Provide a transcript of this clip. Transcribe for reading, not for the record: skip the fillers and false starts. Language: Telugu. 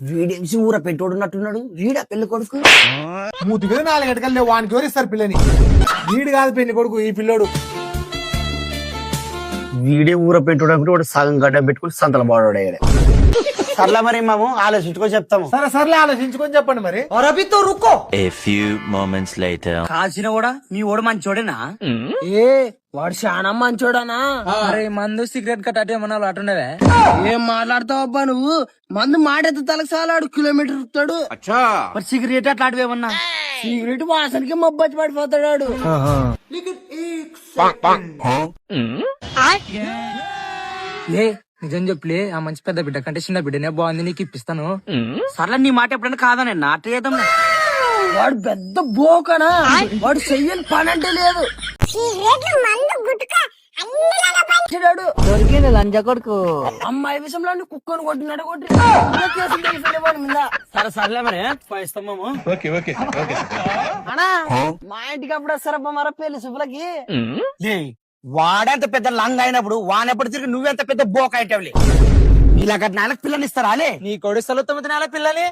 వీడేసి ఊర పెట్టోడున్నట్టున్నాడు. వీడా పెళ్లి కొడుకు. మూతి మీద 4 గంటలు వానికి ఎవరిస్తారు పిల్లని? వీడు కాదు పెళ్లి కొడుకు, ఈ పిల్లోడు. వీడే ఊర పెట్టోడు అంటే వాడు సగం గడ్డ పెట్టుకుని సంతల బాడోడే. సర్లే మరి మేము ఆలోచించుకొని చెప్తాము. సరే ఆలోచించుకొని చెప్పండి మరి. రబితో రుక్కో. A few moments later. కాల్చిన కూడా మీ ఓడు మంచోడేనా? ఏ వాడు చాలా మంచోడనా? అరే మందు సిగరెట్ కట్ అటే మన అటుండవే. ఏం మాట్లాడతావు అబ్బా నువ్వు? మందు మాటెత్త తలకు సాలాడు కిలోమీటర్ ఇస్తాడు. మరి సిగరెట్ అట్లాంటివి ఏమన్నా? సిగరెట్ వాసనకి మబ్బచ్చి పడిపోతాడు. లే నిజం చెప్పులే, ఆ మంచి పెద్ద బిడ్డ కంటే చిన్న బిడ్డనే బాగుంది, నీకు ఇప్పిస్తాను. సర్లే నీ మాట ఎప్పుడైనా కాదనే నాట చేద్దాం. వాడు పెద్ద బోకనా? వాడు చెయ్యని పని అంటే లేదు. దొరికింది లంజ కొడుకు. అమ్మాయి విషయంలో కుక్కను కొట్టినాడు వాడి మీద. సర్లే మరి పోయిస్తాము. అనా మా ఇంటికి అప్పుడు వస్తారబ్బా మర పెళ్లి శుభ్లకి. వాడెంత పెద్ద లంగ్ అయినప్పుడు వానెప్పుడు తిరిగి నువ్వెంత పెద్ద బోక అయిటవులే. ఇలా నెలకు పిల్లని ఇస్తారా? నీ కొడుకు 9 నెలల పిల్లని